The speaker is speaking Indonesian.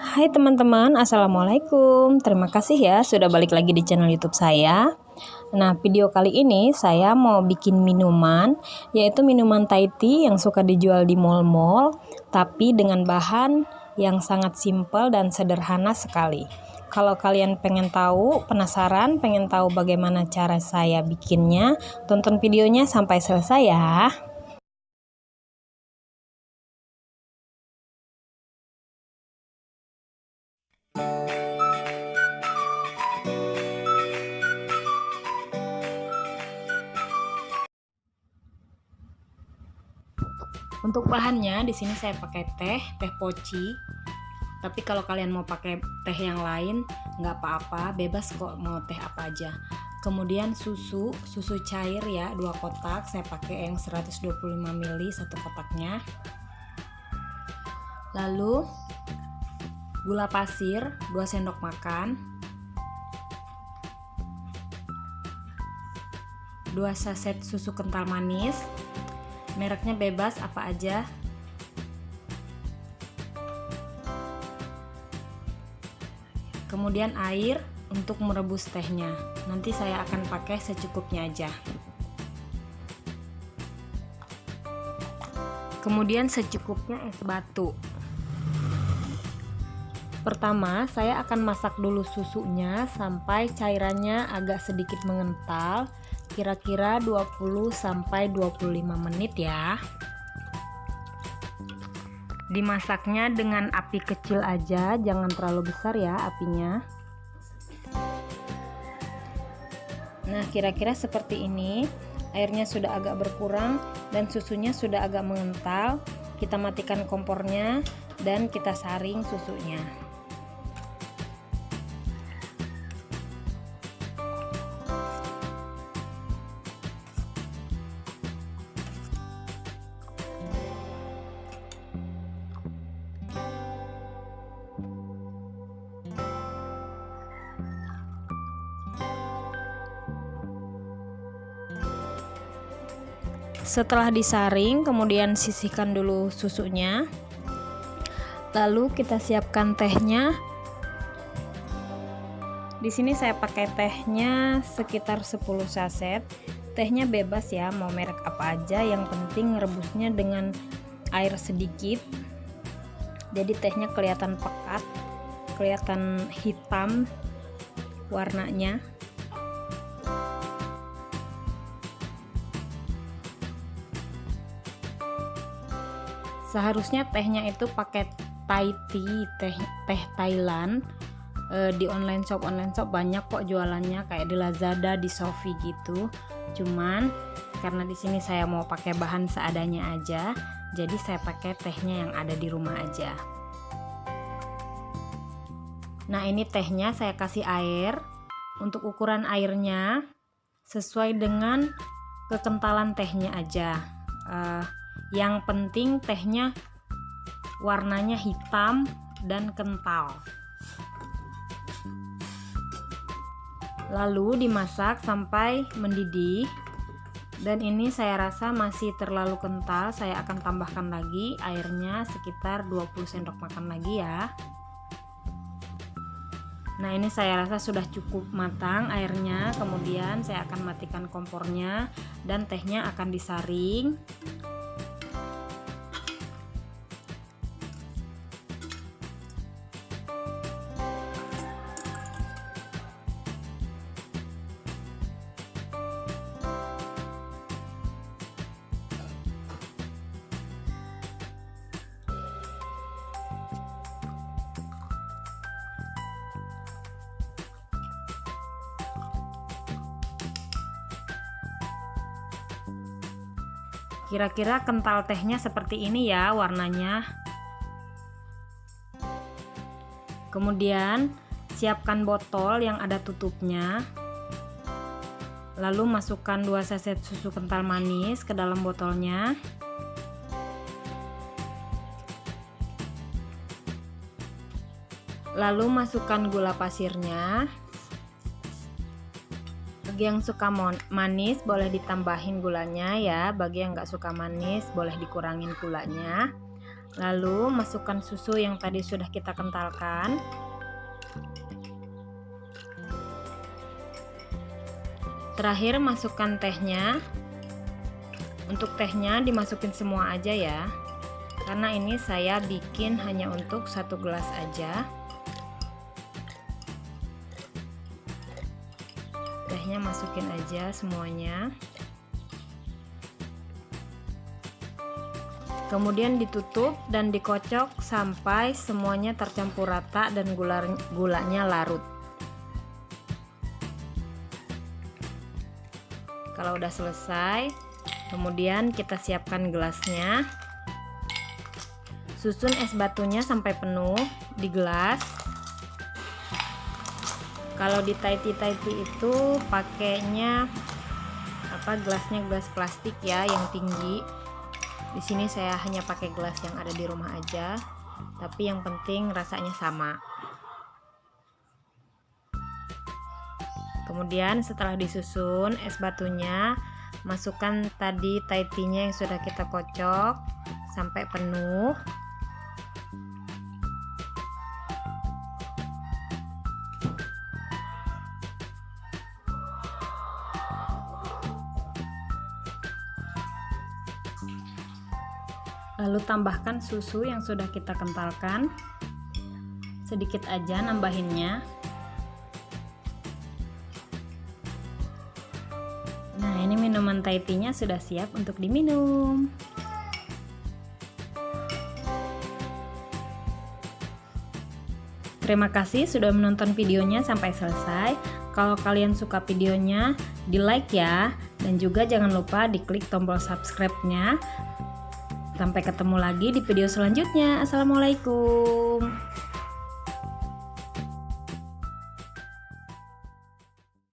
Hai teman-teman, assalamualaikum. Terima kasih ya sudah balik lagi di channel YouTube saya. Nah, video kali ini saya mau bikin minuman, yaitu minuman Thai tea yang suka dijual di mall-mall, tapi dengan bahan yang sangat simpel dan sederhana sekali. Kalau kalian penasaran, pengen tahu bagaimana cara saya bikinnya, tonton videonya sampai selesai ya. Untuk bahannya di sini saya pakai teh poci. Tapi kalau kalian mau pakai teh yang lain nggak apa-apa, bebas kok mau teh apa aja. Kemudian susu cair ya, 2 kotak. Saya pakai yang 125 ml satu kotaknya. Lalu gula pasir 2 sendok makan. 2 saset susu kental manis. Mereknya bebas apa aja. Kemudian air untuk merebus tehnya. Nanti saya akan pakai secukupnya aja. Kemudian secukupnya es batu. Pertama, saya akan masak dulu susunya sampai cairannya agak sedikit mengental, kira-kira 20-25 menit ya. Dimasaknya dengan api kecil aja, jangan terlalu besar ya apinya. Nah, kira-kira seperti ini. Airnya sudah agak berkurang dan susunya sudah agak mengental. Kita matikan kompornya dan kita saring susunya. Setelah disaring, kemudian sisihkan dulu susunya. Lalu kita siapkan tehnya. Di sini saya pakai tehnya sekitar 10 saset. Tehnya bebas ya, mau merek apa aja, yang penting rebusnya dengan air sedikit. Jadi tehnya kelihatan pekat, kelihatan hitam warnanya. Seharusnya tehnya itu pakai Thai tea, teh Thailand. Di online shop banyak kok jualannya, kayak di Lazada, di Shopee gitu. Cuman karena di sini saya mau pakai bahan seadanya aja, jadi saya pakai tehnya yang ada di rumah aja. Nah, ini tehnya saya kasih air. Untuk ukuran airnya sesuai dengan kekentalan tehnya aja. Yang penting tehnya warnanya hitam dan kental. Lalu dimasak sampai mendidih. Dan ini saya rasa masih terlalu kental. Saya akan tambahkan lagi airnya sekitar 20 sendok makan lagi ya. Nah, ini saya rasa sudah cukup matang airnya. Kemudian saya akan matikan kompornya dan tehnya akan disaring. Kira-kira kental tehnya seperti ini ya warnanya. Kemudian siapkan botol yang ada tutupnya. Lalu masukkan 2 saset susu kental manis ke dalam botolnya. Lalu masukkan gula pasirnya. Bagi yang suka manis boleh ditambahin gulanya ya, bagi yang nggak suka manis boleh dikurangin gulanya. Lalu masukkan susu yang tadi sudah kita kentalkan. Terakhir masukkan tehnya. Untuk tehnya dimasukin semua aja ya, karena ini saya bikin hanya untuk 1 gelas aja. Tehnya masukin aja semuanya. Kemudian ditutup dan dikocok sampai semuanya tercampur rata dan gulanya larut. Kalau udah selesai, kemudian kita siapkan gelasnya. Susun es batunya sampai penuh di gelas. Kalau di Thai tea itu pakainya gelasnya gelas plastik ya, yang tinggi. Di sini saya hanya pakai gelas yang ada di rumah aja, tapi yang penting rasanya sama. Kemudian setelah disusun es batunya, masukkan tadi Thai tea-nya yang sudah kita kocok sampai penuh. Lalu tambahkan susu yang sudah kita kentalkan. Sedikit aja nambahinnya. Nah, ini minuman Thai tea-nya sudah siap untuk diminum. Terima kasih sudah menonton videonya sampai selesai. Kalau kalian suka videonya, di like ya. Dan juga jangan lupa diklik tombol subscribe-nya. Sampai ketemu lagi di video selanjutnya. Assalamualaikum.